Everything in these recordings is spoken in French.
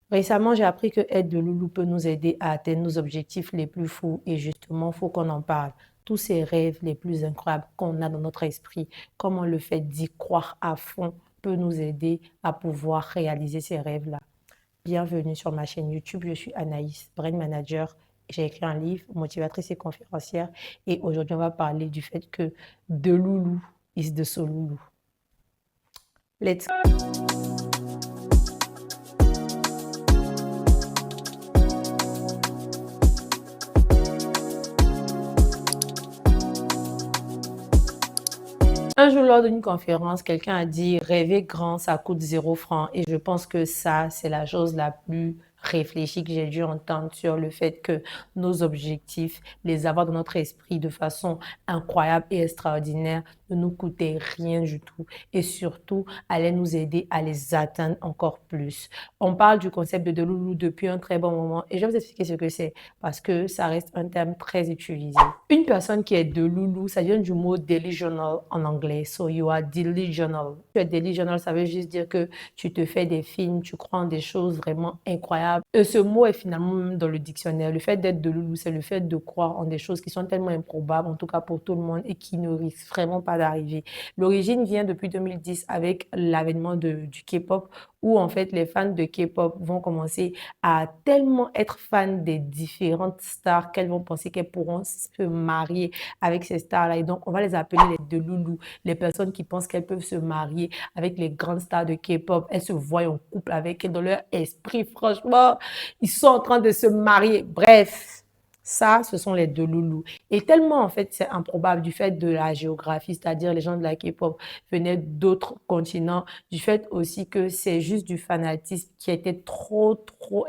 Récemment, j'ai appris que Aide de Loulou peut nous aider à atteindre nos objectifs les plus fous et justement, il faut qu'on en parle. Tous ces rêves les plus incroyables qu'on a dans notre esprit, comment le fait d'y croire à fond peut nous aider à pouvoir réaliser ces rêves-là. Bienvenue sur ma chaîne YouTube, je suis Anaïs, Brain Manager. J'ai écrit un livre, motivatrice et conférencière, et aujourd'hui, on va parler du fait que de Loulou is de Soloulou. Let's Un jour, lors d'une conférence, quelqu'un a dit rêver grand, ça coûte 0 franc. Et je pense que ça, c'est la chose la plus réfléchie que j'ai dû entendre sur le fait que nos objectifs, les avoir dans notre esprit de façon incroyable et extraordinaire, ne nous coûtaient rien du tout. Et surtout, allaient nous aider à les atteindre encore plus. On parle du concept de Loulou depuis un très bon moment et je vais vous expliquer ce que c'est parce que ça reste un terme très utilisé. Une personne qui est de Loulou, ça vient du mot delusional en anglais. So you are delusional. Tu es delusional, ça veut juste dire que tu te fais des films, tu crois en des choses vraiment incroyables. Et ce mot est finalement même dans le dictionnaire. Le fait d'être de Loulou, c'est le fait de croire en des choses qui sont tellement improbables, en tout cas pour tout le monde, et qui ne risquent vraiment pas d'arriver. L'origine vient depuis 2010 avec l'avènement du K-pop, où en fait les fans de K-pop vont commencer à tellement être fans des différentes stars qu'elles vont penser qu'elles pourront se marier avec ces stars-là. Et donc, on va les appeler les Loulou, les personnes qui pensent qu'elles peuvent se marier avec les grandes stars de K-pop. Elles se voient en couple avec elles dans leur esprit. Franchement, ils sont en train de se marier. Bref. Ça, ce sont les Loulou. Et tellement, en fait, c'est improbable du fait de la géographie, c'est-à-dire les gens de la K-pop venaient d'autres continents, du fait aussi que c'est juste du fanatisme qui était trop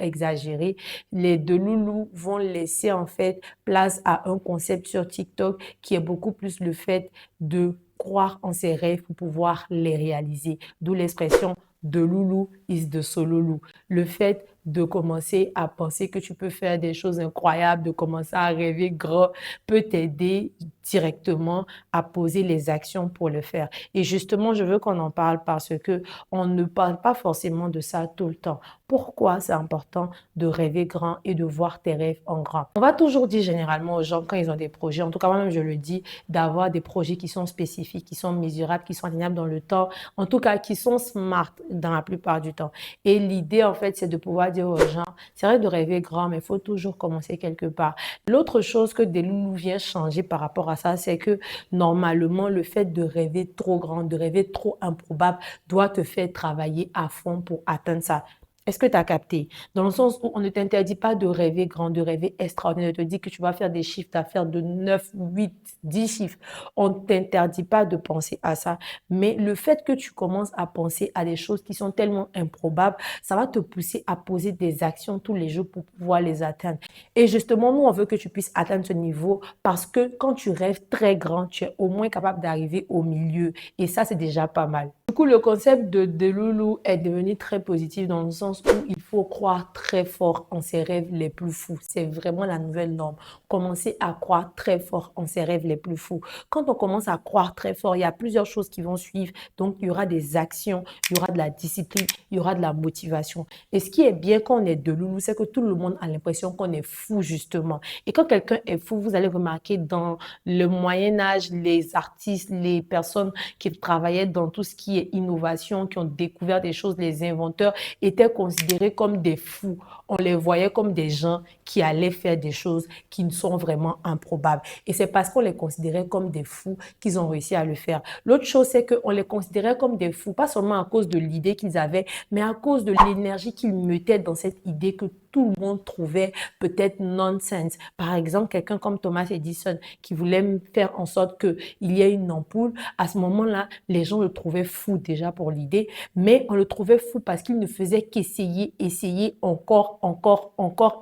exagéré. Les Loulou vont laisser, en fait, place à un concept sur TikTok qui est beaucoup plus le fait de croire en ses rêves pour pouvoir les réaliser. D'où l'expression de Loulou is de Sololou. Le fait de commencer à penser que tu peux faire des choses incroyables, de commencer à rêver grand, peut t'aider directement à poser les actions pour le faire. Et justement, je veux qu'on en parle parce que on ne parle pas forcément de ça tout le temps. Pourquoi c'est important de rêver grand et de voir tes rêves en grand? On va toujours dire généralement aux gens quand ils ont des projets, en tout cas moi-même je le dis, d'avoir des projets qui sont spécifiques, qui sont mesurables, qui sont atteignables dans le temps, en tout cas qui sont smart dans la plupart du temps. Et l'idée en fait, c'est de pouvoir dire aux gens, c'est vrai de rêver grand, mais il faut toujours commencer quelque part. L'autre chose que Delulu vient changer par rapport à ça, c'est que normalement, le fait de rêver trop grand, de rêver trop improbable, doit te faire travailler à fond pour atteindre ça. Est-ce que tu as capté? Dans le sens où on ne t'interdit pas de rêver grand, de rêver extraordinaire, de te dire que tu vas faire des chiffres d'affaires de 9, 8, 10 chiffres. On ne t'interdit pas de penser à ça. Mais le fait que tu commences à penser à des choses qui sont tellement improbables, ça va te pousser à poser des actions tous les jours pour pouvoir les atteindre. Et justement, nous, on veut que tu puisses atteindre ce niveau parce que quand tu rêves très grand, tu es au moins capable d'arriver au milieu. Et ça, c'est déjà pas mal. Du coup, le concept de Loulou est devenu très positif dans le sens où il faut croire très fort en ses rêves les plus fous. C'est vraiment la nouvelle norme. Commencer à croire très fort en ses rêves les plus fous. Quand on commence à croire très fort, il y a plusieurs choses qui vont suivre. Donc, il y aura des actions, il y aura de la discipline, il y aura de la motivation. Et ce qui est bien quand on est de Loulou, c'est que tout le monde a l'impression qu'on est fou, justement. Et quand quelqu'un est fou, vous allez remarquer dans le Moyen-Âge, les artistes, les personnes qui travaillaient dans tout ce qui est innovation, qui ont découvert des choses, les inventeurs étaient considérés comme des fous. On les voyait comme des gens qui allaient faire des choses qui ne sont vraiment improbables. Et c'est parce qu'on les considérait comme des fous qu'ils ont réussi à le faire. L'autre chose, c'est qu'on les considérait comme des fous, pas seulement à cause de l'idée qu'ils avaient, mais à cause de l'énergie qu'ils mettaient dans cette idée que tout le monde trouvait peut-être nonsense. Par exemple, quelqu'un comme Thomas Edison qui voulait faire en sorte qu'il y ait une ampoule, à ce moment-là, les gens le trouvaient fou déjà pour l'idée, mais on le trouvait fou parce qu'il ne faisait qu'essayer, essayer encore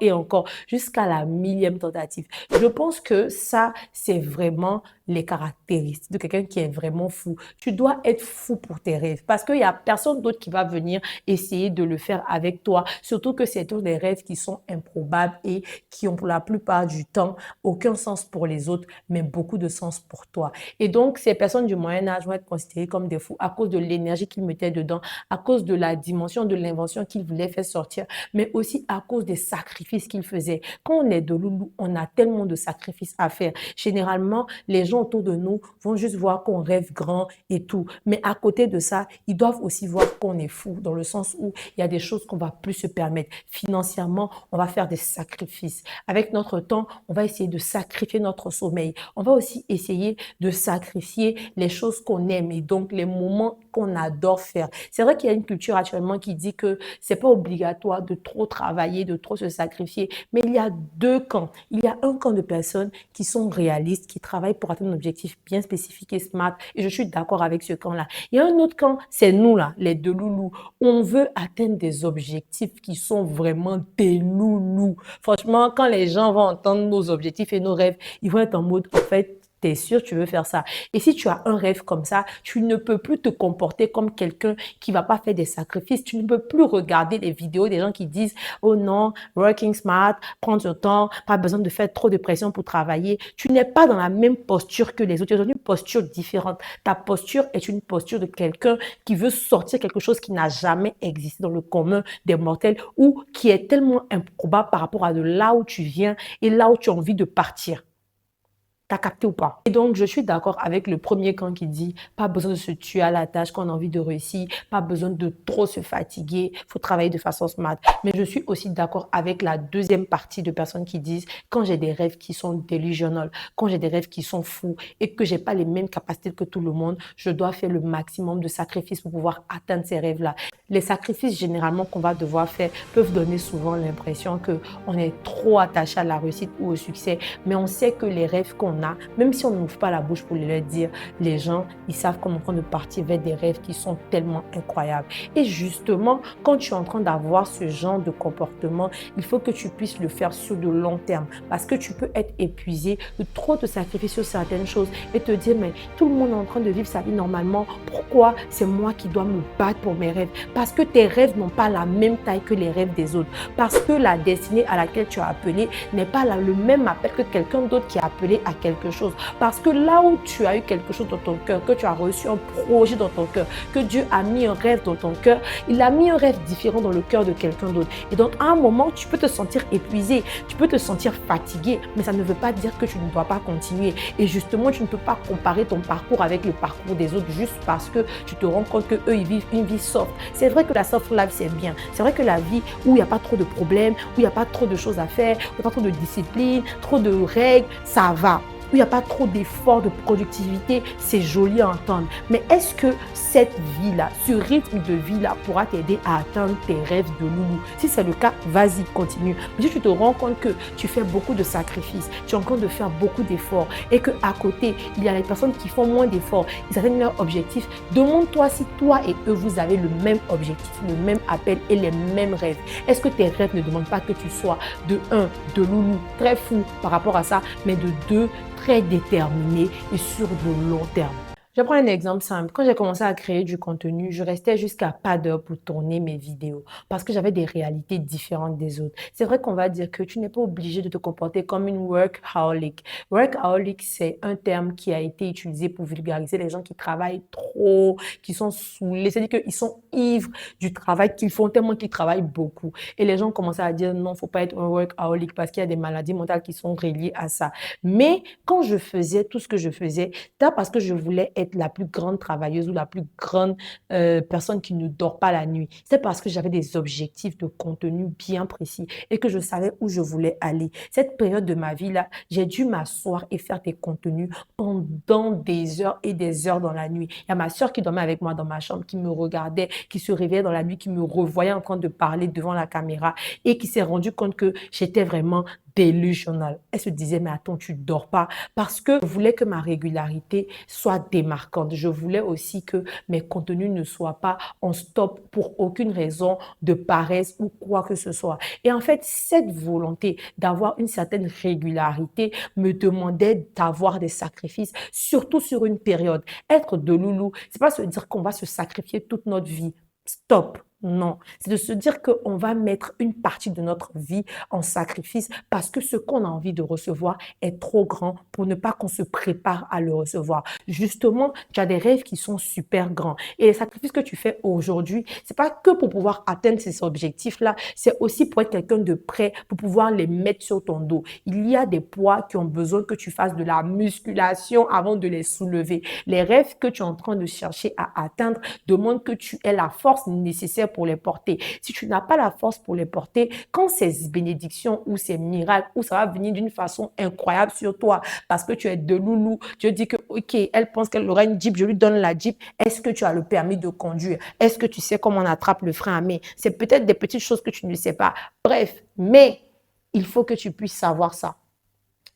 et encore, jusqu'à la millième tentative. Je pense que ça, c'est vraiment les caractéristiques de quelqu'un qui est vraiment fou. Tu dois être fou pour tes rêves parce qu'il n'y a personne d'autre qui va venir essayer de le faire avec toi. Surtout que c'est tous des rêves qui sont improbables et qui ont pour la plupart du temps aucun sens pour les autres, mais beaucoup de sens pour toi. Et donc, ces personnes du Moyen Âge vont être considérées comme des fous à cause de l'énergie qu'ils mettaient dedans, à cause de la dimension de l'invention qu'ils voulaient faire sortir, mais aussi à cause des sacrifices qu'ils faisaient. Quand on est de loulou, on a tellement de sacrifices à faire. Généralement, les gens autour de nous vont juste voir qu'on rêve grand et tout. Mais à côté de ça, ils doivent aussi voir qu'on est fou, dans le sens où il y a des choses qu'on va plus se permettre. Financièrement, on va faire des sacrifices. Avec notre temps, on va essayer de sacrifier notre sommeil. On va aussi essayer de sacrifier les choses qu'on aime et donc les moments qu'on adore faire. C'est vrai qu'il y a une culture actuellement qui dit que c'est pas obligatoire de trop travailler, de trop se sacrifier, mais il y a deux camps. Il y a un camp de personnes qui sont réalistes, qui travaillent pour atteindre un objectif bien spécifique et smart, et je suis d'accord avec ce camp-là. Il y a un autre camp, c'est nous là, les deux loulous. On veut atteindre des objectifs qui sont vraiment des loulous. Franchement, quand les gens vont entendre nos objectifs et nos rêves, ils vont être en mode, en fait, t'es sûr tu veux faire ça. Et si tu as un rêve comme ça, tu ne peux plus te comporter comme quelqu'un qui va pas faire des sacrifices. Tu ne peux plus regarder les vidéos des gens qui disent oh non, working smart, prends ton temps, pas besoin de faire trop de pression pour travailler. Tu n'es pas dans la même posture que les autres. Tu es dans une posture différente. Ta posture est une posture de quelqu'un qui veut sortir quelque chose qui n'a jamais existé dans le commun des mortels ou qui est tellement improbable par rapport à de là où tu viens et là où tu as envie de partir. T'as capté ou pas? Et donc, je suis d'accord avec le premier camp qui dit pas besoin de se tuer à la tâche quand on a envie de réussir, pas besoin de trop se fatiguer, faut travailler de façon smart. Mais je suis aussi d'accord avec la deuxième partie de personnes qui disent quand j'ai des rêves qui sont delusional, quand j'ai des rêves qui sont fous et que j'ai pas les mêmes capacités que tout le monde, je dois faire le maximum de sacrifices pour pouvoir atteindre ces rêves-là. Les sacrifices généralement qu'on va devoir faire peuvent donner souvent l'impression que on est trop attaché à la réussite ou au succès, mais on sait que les rêves qu'on a, même si on n'ouvre pas la bouche pour les leur dire, les gens, ils savent qu'on est en train de partir vers des rêves qui sont tellement incroyables. Et justement, quand tu es en train d'avoir ce genre de comportement, il faut que tu puisses le faire sur de long terme parce que tu peux être épuisé de trop te sacrifier sur certaines choses et te dire, mais tout le monde est en train de vivre sa vie normalement, pourquoi c'est moi qui dois me battre pour mes rêves? Parce que tes rêves n'ont pas la même taille que les rêves des autres. Parce que la destinée à laquelle tu as appelé n'est pas le même appel que quelqu'un d'autre qui a appelé à quelque chose. Parce que là où tu as eu quelque chose dans ton cœur, que tu as reçu un projet dans ton cœur, que Dieu a mis un rêve dans ton cœur, il a mis un rêve différent dans le cœur de quelqu'un d'autre. Et donc, à un moment, tu peux te sentir épuisé, tu peux te sentir fatigué, mais ça ne veut pas dire que tu ne dois pas continuer. Et justement, tu ne peux pas comparer ton parcours avec le parcours des autres juste parce que tu te rends compte qu'eux, ils vivent une vie soft. C'est vrai que la soft life, c'est bien. C'est vrai que la vie où il n'y a pas trop de problèmes, où il n'y a pas trop de choses à faire, où il n'y a pas trop de discipline, trop de règles, ça va. Où il n'y a pas trop d'efforts de productivité, c'est joli à entendre. Mais est-ce que cette vie-là, ce rythme de vie-là pourra t'aider à atteindre tes rêves de loulou? Si c'est le cas, vas-y, continue. Mais si tu te rends compte que tu fais beaucoup de sacrifices, tu es en train de faire beaucoup d'efforts et qu'à côté, il y a les personnes qui font moins d'efforts, ils atteignent leur objectif, demande-toi si toi et eux, vous avez le même objectif, le même appel et les mêmes rêves. Est-ce que tes rêves ne demandent pas que tu sois de de loulou, très fou par rapport à ça, mais de deux, très déterminé et sur de long terme. Je vais prendre un exemple simple. Quand j'ai commencé à créer du contenu, je restais jusqu'à pas d'heure pour tourner mes vidéos parce que j'avais des réalités différentes des autres. C'est vrai qu'on va dire que tu n'es pas obligé de te comporter comme une workaholic. Workaholic, c'est un terme qui a été utilisé pour vulgariser les gens qui travaillent trop, qui sont saoulés. C'est-à-dire qu'ils sont ivres du travail qu'ils font tellement qu'ils travaillent beaucoup. Et les gens commençaient à dire non, faut pas être un workaholic parce qu'il y a des maladies mentales qui sont reliées à ça. Mais quand je faisais tout ce que je faisais, c'était parce que je voulais être la plus grande travailleuse ou la plus grande personne qui ne dort pas la nuit. C'est parce que j'avais des objectifs de contenu bien précis et que je savais où je voulais aller. Cette période de ma vie-là, j'ai dû m'asseoir et faire des contenus pendant des heures et des heures dans la nuit. Il y a ma soeur qui dormait avec moi dans ma chambre, qui me regardait, qui se réveillait dans la nuit, qui me revoyait en train de parler devant la caméra et qui s'est rendu compte que j'étais vraiment delusional. Elle se disait, mais attends, tu dors pas. Parce que je voulais que ma régularité soit démarquante. Je voulais aussi que mes contenus ne soient pas en stop pour aucune raison de paresse ou quoi que ce soit. Et en fait, cette volonté d'avoir une certaine régularité me demandait d'avoir des sacrifices, surtout sur une période. Être de loulou, c'est pas se dire qu'on va se sacrifier toute notre vie. Stop. Non, c'est de se dire qu'on va mettre une partie de notre vie en sacrifice parce que ce qu'on a envie de recevoir est trop grand pour ne pas qu'on se prépare à le recevoir. Justement, tu as des rêves qui sont super grands et les sacrifices que tu fais aujourd'hui, c'est pas que pour pouvoir atteindre ces objectifs-là, c'est aussi pour être quelqu'un de prêt, pour pouvoir les mettre sur ton dos. Il y a des poids qui ont besoin que tu fasses de la musculation avant de les soulever. Les rêves que tu es en train de chercher à atteindre demandent que tu aies la force nécessaire pour les porter. Si tu n'as pas la force pour les porter, quand ces bénédictions ou ces miracles, ou ça va venir d'une façon incroyable sur toi, parce que tu es de loulou, tu dis que, ok, elle pense qu'elle aura une Jeep, je lui donne la Jeep. Est-ce que tu as le permis de conduire? Est-ce que tu sais comment on attrape le frein à main? C'est peut-être des petites choses que tu ne sais pas. Bref, mais il faut que tu puisses savoir ça.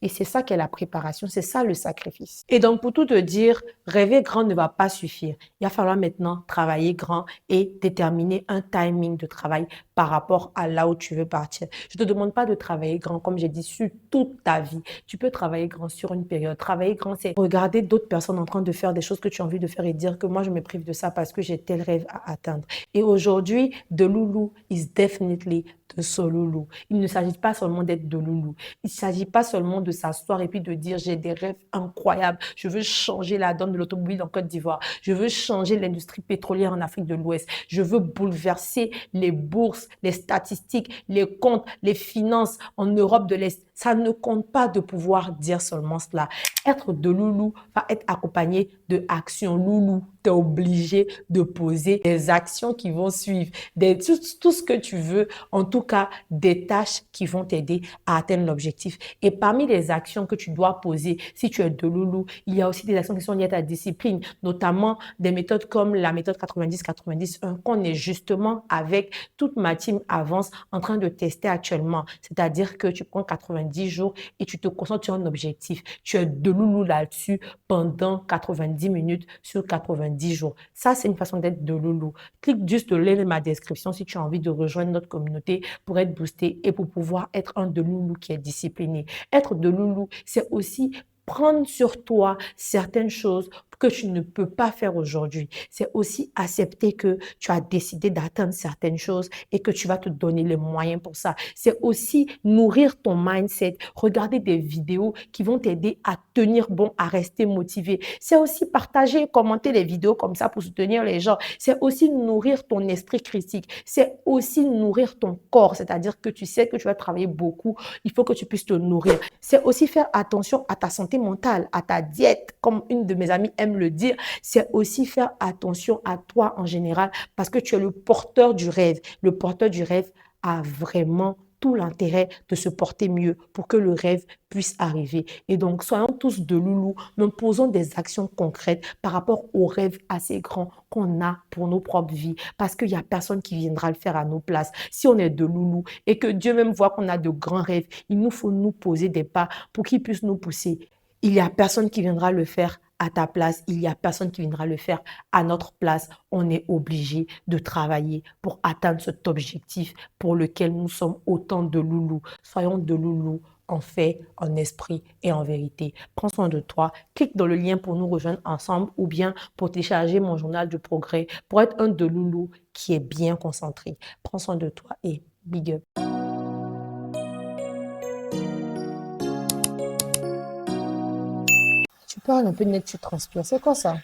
Et c'est ça qu'est la préparation, c'est ça le sacrifice. Et donc, pour tout te dire, rêver grand ne va pas suffire. Il va falloir maintenant travailler grand et déterminer un timing de travail par rapport à là où tu veux partir. Je ne te demande pas de travailler grand, comme j'ai dit, sur toute ta vie. Tu peux travailler grand sur une période. Travailler grand, c'est regarder d'autres personnes en train de faire des choses que tu as envie de faire et dire que moi, je me prive de ça parce que j'ai tel rêve à atteindre. Et aujourd'hui, de loulou is definitely de Soloulou. Il ne s'agit pas seulement d'être de loulou. Il ne s'agit pas seulement de s'asseoir et puis de dire j'ai des rêves incroyables. Je veux changer la donne de l'automobile en Côte d'Ivoire. Je veux changer l'industrie pétrolière en Afrique de l'Ouest. Je veux bouleverser les bourses, les statistiques, les comptes, les finances en Europe de l'Est. Ça ne compte pas de pouvoir dire seulement cela. Être de loulou va être accompagné de actions loulou. Tu es obligé de poser des actions qui vont suivre, tout ce que tu veux, en tout cas des tâches qui vont t'aider à atteindre l'objectif. Et parmi les actions que tu dois poser, si tu es de loulou, il y a aussi des actions qui sont liées à ta discipline, notamment des méthodes comme la méthode 90-90-1 qu'on est justement avec toute ma team Avance en train de tester actuellement. C'est-à-dire que tu prends 90 jours et tu te concentres sur un objectif. Tu es de loulou là-dessus pendant 90 minutes sur 90 jours. Ça, c'est une façon d'être de loulou. Clique juste le lien de ma description si tu as envie de rejoindre notre communauté pour être boosté et pour pouvoir être un de loulou qui est discipliné. Être de loulou, c'est aussi prendre sur toi certaines choses que tu ne peux pas faire aujourd'hui. C'est aussi accepter que tu as décidé d'atteindre certaines choses et que tu vas te donner les moyens pour ça. C'est aussi nourrir ton mindset, regarder des vidéos qui vont t'aider à tenir bon, à rester motivé. C'est aussi partager et commenter les vidéos comme ça pour soutenir les gens. C'est aussi nourrir ton esprit critique. C'est aussi nourrir ton corps, c'est-à-dire que tu sais que tu vas travailler beaucoup, il faut que tu puisses te nourrir. C'est aussi faire attention à ta santé mentale, à ta diète, comme une de mes amies aime le dire. C'est aussi faire attention à toi en général parce que tu es le porteur du rêve. Le porteur du rêve a vraiment tout l'intérêt de se porter mieux pour que le rêve puisse arriver. Et donc, soyons tous de loulou, mais posons des actions concrètes par rapport aux rêves assez grands qu'on a pour nos propres vies, parce qu'il n'y a personne qui viendra le faire à nos places. Si on est de loulou et que Dieu même voit qu'on a de grands rêves, il nous faut nous poser des pas pour qu'il puisse nous pousser. Il n'y a personne qui viendra le faire à ta place, il n'y a personne qui viendra le faire à notre place. On est obligé de travailler pour atteindre cet objectif pour lequel nous sommes autant de loulous. Soyons de loulous en fait, en esprit et en vérité. Prends soin de toi. Clique dans le lien pour nous rejoindre ensemble ou bien pour télécharger mon journal de progrès pour être un de loulou qui est bien concentré. Prends soin de toi et big up. Tu parles un peu net, tu transpires. C'est quoi ça?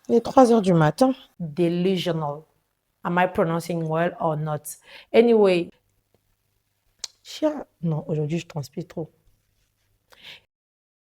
Il est 3 heures du matin. Delusional. Am I pronouncing well or not? Anyway, non, aujourd'hui je transpire trop.